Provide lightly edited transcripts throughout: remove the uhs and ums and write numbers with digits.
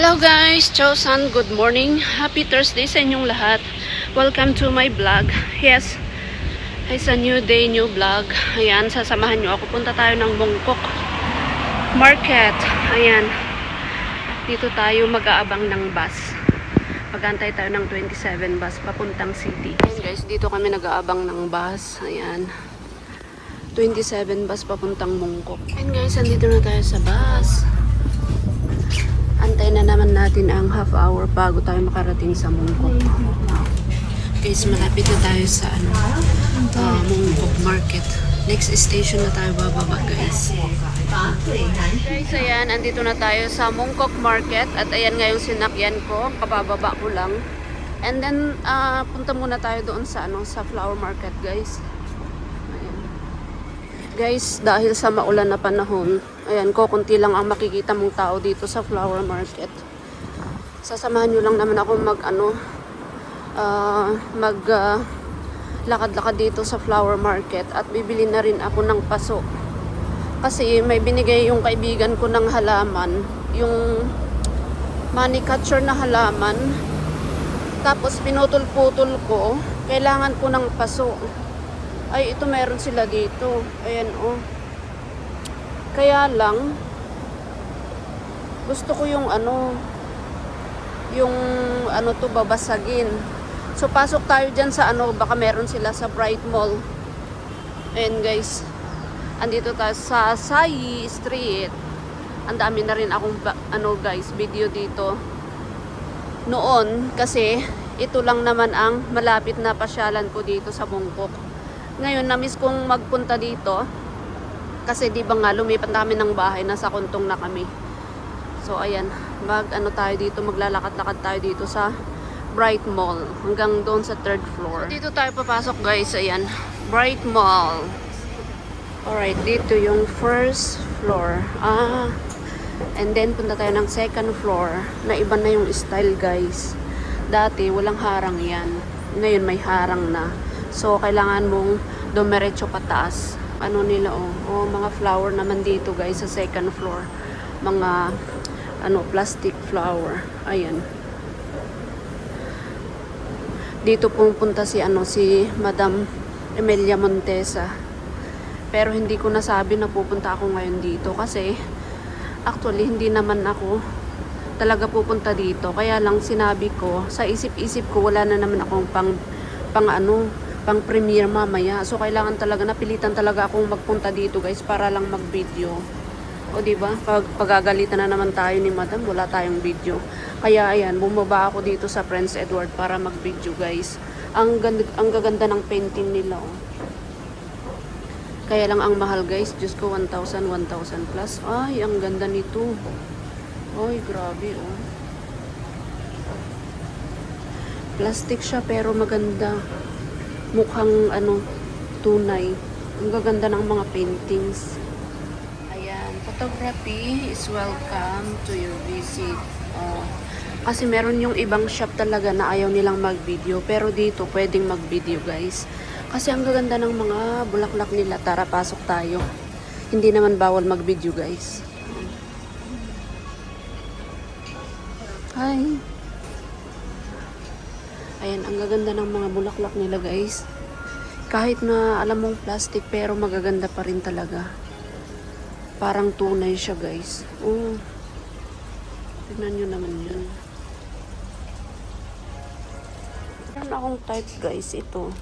Hello guys, Chosan, good morning. Happy Thursday sa inyong lahat. Welcome to my vlog. Yes, it's a new day, new vlog. Ayan, sasamahan nyo ako. Punta tayo ng Mongkok Market. Ayan, dito tayo mag-aabang ng bus. Mag-antay tayo ng 27 bus papuntang city. Ayan guys, dito kami nag-aabang ng bus. Ayan, 27 bus papuntang Mongkok. Ayan guys, andito na tayo sa bus. Antay na naman natin ang half hour bago tayo makarating sa Mongkok. Guys, malapit na tayo sa Mongkok Market. Next station na tayo bababa guys. Guys, ayan, andito na tayo sa Mongkok Market. At ayan nga yung sinakyan ko. Kabababa ko lang. And then, punta muna tayo doon sa, sa flower market guys. Guys, dahil sa maulan na panahon, ayan, kukunti lang ang makikita mong tao dito sa flower market. Sasamahan nyo lang naman ako lakad-lakad dito sa flower market at bibili na rin ako ng paso. Kasi may binigay yung kaibigan ko ng halaman, yung money catcher na halaman. Tapos pinutol-putol ko, kailangan ko ng paso. Ay, ito meron sila dito. Ayan, oh. Kaya lang, gusto ko yung babasagin. So, pasok tayo dyan sa baka meron sila sa Bright Mall. Ayan, guys. Andito tayo sa Sai Street. Ang dami na rin akong, guys, video dito. Noon, kasi, ito lang naman ang malapit na pasyalan ko dito sa Mongkok. Ngayon, na-miss kong magpunta dito. Kasi di ba nga, lumipat kami ng bahay. Nasa Kuntong na kami. So, ayan. Tayo dito, maglalakad-lakad tayo dito sa Bright Mall. Hanggang doon sa 3rd floor. So, dito tayo papasok guys. Ayan. Bright Mall. Alright, dito yung 1st floor. And then, punta tayo ng 2nd floor. Na iba na yung style guys. Dati, walang harang yan. Ngayon, may harang na. So, kailangan mong dumiretso pataas. Nila, mga flower naman dito guys sa 2nd floor. Mga, plastic flower. Ayan. Dito pupunta si Madam Emilia Montesa. Pero hindi ko nasabi na pupunta ako ngayon dito. Kasi, actually, hindi naman ako talaga pupunta dito. Kaya lang sinabi ko, sa isip-isip ko, wala na naman akong pang premiere mamaya. So, kailangan talaga, napilitan talaga akong magpunta dito guys para lang mag-video. O, diba? Pagagalitan na naman tayo ni Madam, wala tayong video. Kaya, ayan, bumaba ako dito sa Prince Edward para mag-video guys. Ang gaganda ng painting nila, oh. Kaya lang ang mahal guys. Diyos ko, 1,000 plus. Ay, ang ganda nito. Ay, grabe, oh. Plastic siya pero maganda. Mukhang tunay. Ang gaganda ng mga paintings. Ayan, photography is welcome to your visit. Kasi meron yung ibang shop talaga na ayaw nilang mag-video. Pero dito, pwedeng mag-video guys. Kasi ang gaganda ng mga bulaklak nila. Tara, pasok tayo. Hindi naman bawal mag-video guys. Hi! Ayan, ang gaganda ng mga bulaklak nila guys. Kahit na alam mong plastic pero magaganda pa rin talaga. Parang tunay siya guys. Oh. Tignan nyo naman yun. Meron akong type guys ito.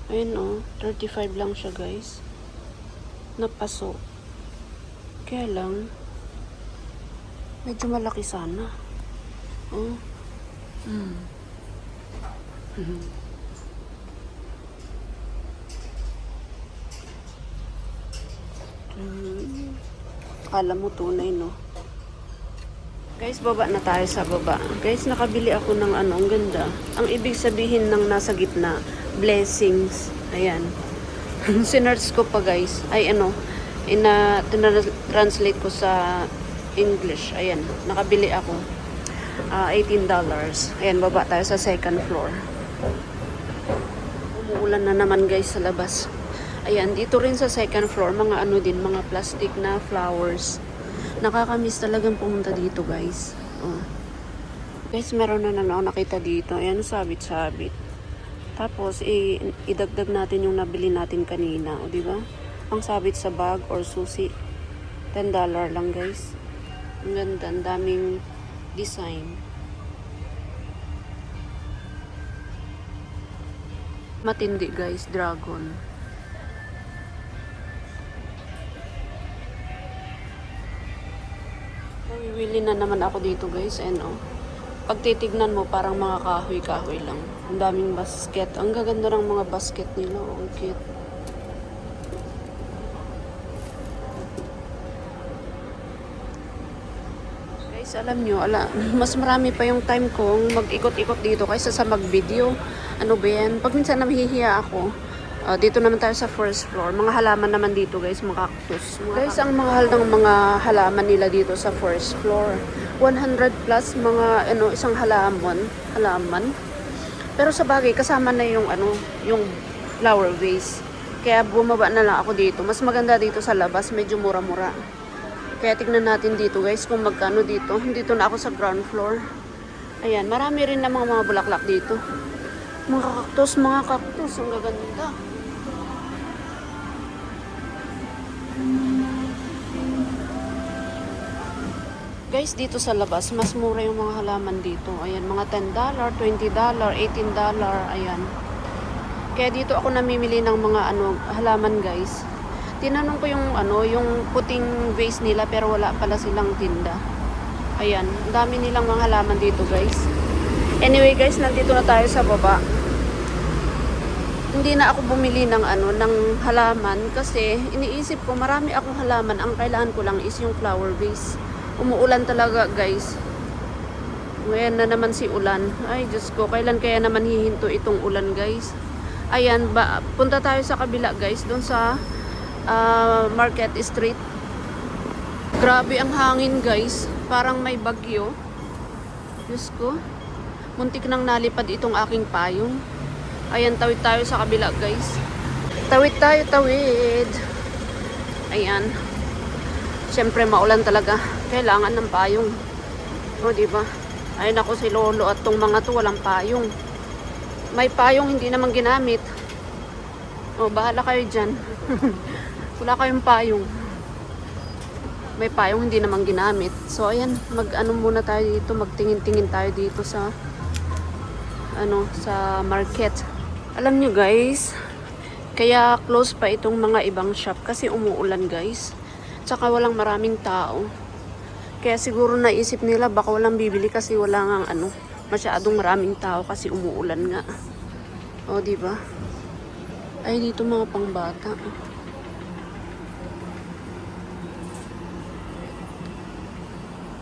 Ayan 35 lang siya guys. Napaso. Kaya lang, medyo malaki sana. Oh. Akala mo tunay, no? Guys, baba na tayo sa baba. Guys, nakabili ako ng ang ganda. Ang ibig sabihin ng nasa gitna, blessings. Ayan. Sinerch ko pa guys. Ay translate ko sa English. Ayan, nakabili ako. $18. Ayan, baba tayo sa 2nd floor. Umuulan na naman guys sa labas. Ayan, dito rin sa 2nd floor, mga mga plastic na flowers. Nakakamiss talagang pumunta dito guys. Oh. Guys, meron na ako nakita dito. Ayan, sabit-sabit. Tapos, idagdag natin yung nabili natin kanina. O, diba? Ang sabit sa bag or susi. $10 lang, guys. Ang ganda. Ang daming design. Matindi, guys. Dragon. Nawiwili na naman ako dito, guys. And, oh. Pag titignan mo, parang mga kahoy-kahoy lang. Ang daming basket. Ang gaganda ng mga basket nila. Oh, ang cute. Guys, alam nyo, mas marami pa yung time kong mag-ikot-ikot dito kaysa sa mag-video. Ano ba yan? Pag minsan nahihiya ako, dito naman tayo sa first floor. Mga halaman naman dito, guys, mga cactus. Guys, ang mahal ng mga halaman nila dito sa first floor. 100 plus mga isang halaman. Pero sa bagay kasama na yung yung flower vase. Kaya bumaba na lang ako dito. Mas maganda dito sa labas, medyo mura-mura. Kaya tignan natin dito, guys, kung magkano dito. Dito na ako sa ground floor. Ayan, marami rin na mga bulaklak dito. Mga cactus, ang gaganda. Guys, dito sa labas, mas mura yung mga halaman dito. Ayan, mga $10, $20, $18, ayan. Kaya dito ako namimili ng mga halaman, guys. Tinanong ko yung puting vase nila, pero wala pala silang tinda. Ayan, ang dami nilang mga halaman dito, guys. Anyway, guys, nandito na tayo sa baba. Hindi na ako bumili ng ng halaman kasi iniisip ko marami akong halaman. Ang kailangan ko lang is yung flower vase. Umuulan talaga, guys. Ngayon na naman si ulan. Ay, Diyos ko, kailan kaya naman hihinto itong ulan, guys? Ayan, punta tayo sa kabila, guys, doon sa Market Street. Grabe ang hangin, guys. Parang may bagyo. Diyos ko. Muntik nang nalipad itong aking payong. Ayan, tawid tayo sa kabila, guys. Tawid tayo, tawid. Ayan. Siyempre, maulan talaga. Kailangan ng payong. O, diba? Ayun ako si Lolo at tong mga to walang payong. May payong hindi naman ginamit. O, bahala kayo dyan. Wala kayong payong. May payong hindi naman ginamit. So, ayan. Muna tayo dito. Magtingin-tingin tayo dito sa sa market. Alam nyo, guys, kaya close pa itong mga ibang shop kasi umuulan, guys. Tsaka walang maraming tao. Kaya siguro naisip nila baka walang bibili kasi wala ngang masyadong maraming tao kasi umuulan nga. O, diba? Ay, dito mga pangbata.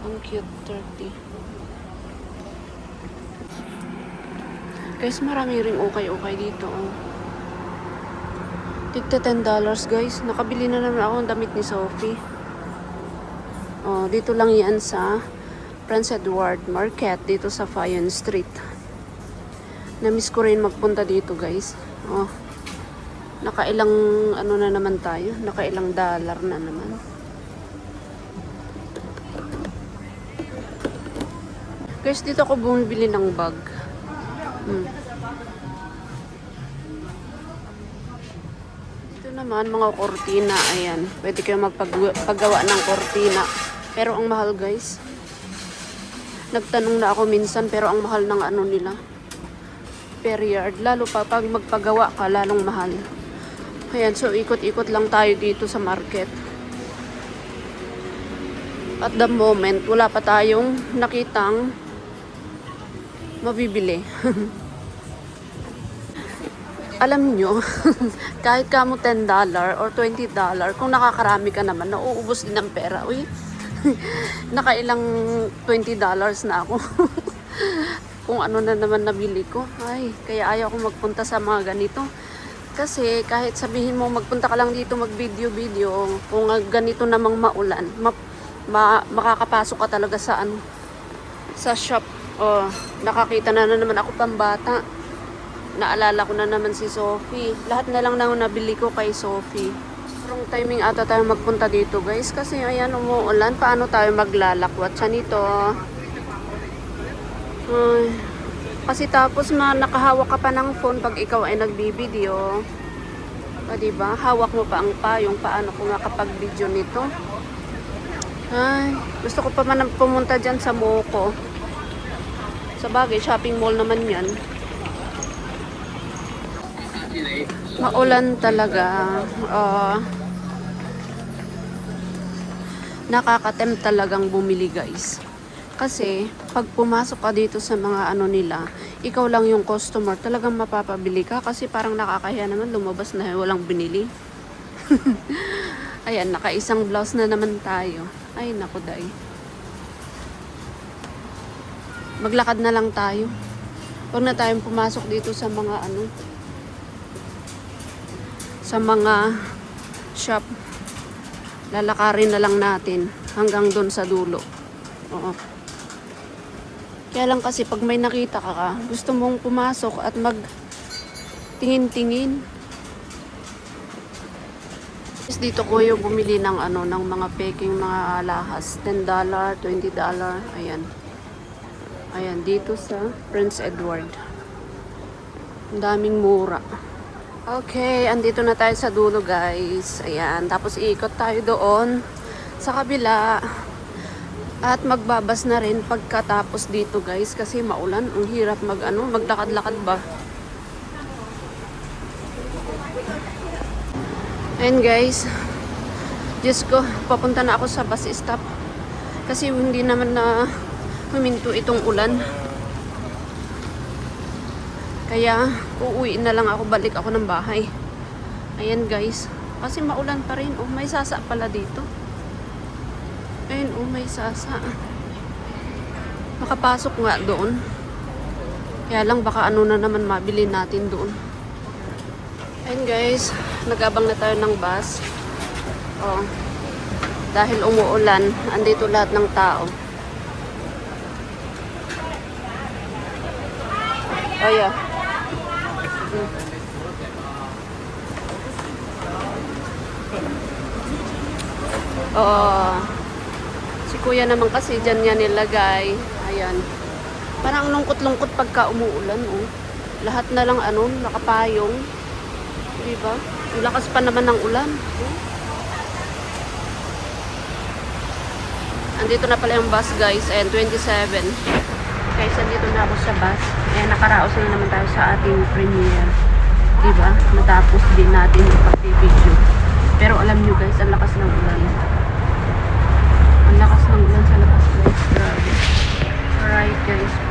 Ang cute, 30. Guys, marami ring ukay-ukay dito. Oh. Tigta $10, guys. Nakabili na naman ako ng damit ni Sophie. Oh, dito lang yan sa Prince Edward Market, dito sa Fayon Street. Namiss ko rin magpunta dito, guys. Oh. Nakailang na naman tayo. Nakailang dollar na naman. Guys, dito ako bumibili ng bag. Ito naman mga kortina, ayan. Pwede kayo magpagawa ng kortina. Pero ang mahal, guys. Nagtanong na ako minsan pero ang mahal ng nila. Per yard. Lalo pa pag magpagawa ka, lalong mahal. Ayan, so ikot-ikot lang tayo dito sa market. At the moment, wala pa tayong nakitang mabibili. Alam nyo, kahit kamo $10 or $20, kung nakakarami ka naman, nauubos din ang pera. Uy, nakailang $20 na ako. Kung ano na naman nabili ko. Ay, kaya ayaw ko magpunta sa mga ganito. Kasi kahit sabihin mo magpunta ka lang dito mag-video-video, kung ganito namang maulan, makakapasok ka talaga sa sa shop. Oh, nakakita na naman ako pambata. Naalala ko na naman si Sophie. Lahat na lang nabili ko kay Sophie. Wrong timing ata tayo magpunta dito, guys. Kasi ayan, umuulan. Paano tayo maglalakwat siya nito? Ay, kasi tapos nakahawak ka pa ng phone pag ikaw ay nagbibideo. O, diba? Hawak mo pa ang payong. Paano ko makapag-video nito? Ay, gusto ko pa man pumunta dyan sa Moco. Sa bagay, shopping mall naman yan. Maulan talaga. Nakakatempt talagang bumili, guys. Kasi, pag pumasok ka dito sa mga ano nila, ikaw lang yung customer, talagang mapapabili ka. Kasi parang nakakahiya naman, lumabas na walang binili. Ayan, nakaisang blouse na naman tayo. Ay, naku day. Maglakad na lang tayo. Huwag na tayong pumasok dito sa mga ano, sa mga shop. Lalakarin na lang natin hanggang doon sa dulo. Oo. Kaya lang kasi pag may nakita ka, gusto mong pumasok at magtingin-tingin. Dito ko yung bumili ng ano, ng mga peking mga alahas, $10, $20. Ayan. Ayan, dito sa Prince Edward. Ang daming mura. Okay, andito na tayo sa dulo, guys. Ayan, tapos iikot tayo doon sa kabila. At magbabas na rin pagkatapos dito, guys, kasi maulan. Ang hirap maglakad-lakad ba. Ayan, guys. Diyos ko, papunta na ako sa bus stop. Kasi hindi naman na huminto itong ulan. Kaya, uuwi na lang ako, balik ako ng bahay. Ayan, guys. Kasi maulan pa rin. Oh, may sasa pala dito. Ayun, oh, may sasa. Makapasok nga doon. Kaya lang, baka ano na naman mabili natin doon. Ayun, guys. Nag-abang na tayo ng bus. Oh. Dahil umuulan, andito lahat ng tao. Oh, yeah. Si kuya naman kasi dyan niya nilagay. Ayan. Parang lungkot-lungkot pagka umuulan, oh. Lahat na lang ano, nakapayong. Diba? Ang lakas pa naman ng ulan. Oh. Andito na pala yung bus, guys. Ayan, 27. Guys, andito na ako sa bus. Ayan, nakaraos na naman tayo sa ating premiere. Diba? Natapos din natin yung pag-video. Pero alam nyo, guys, ang lakas ng ulan. Ang lakas ng ulan sa labas, guys. Grabe. Alright, guys.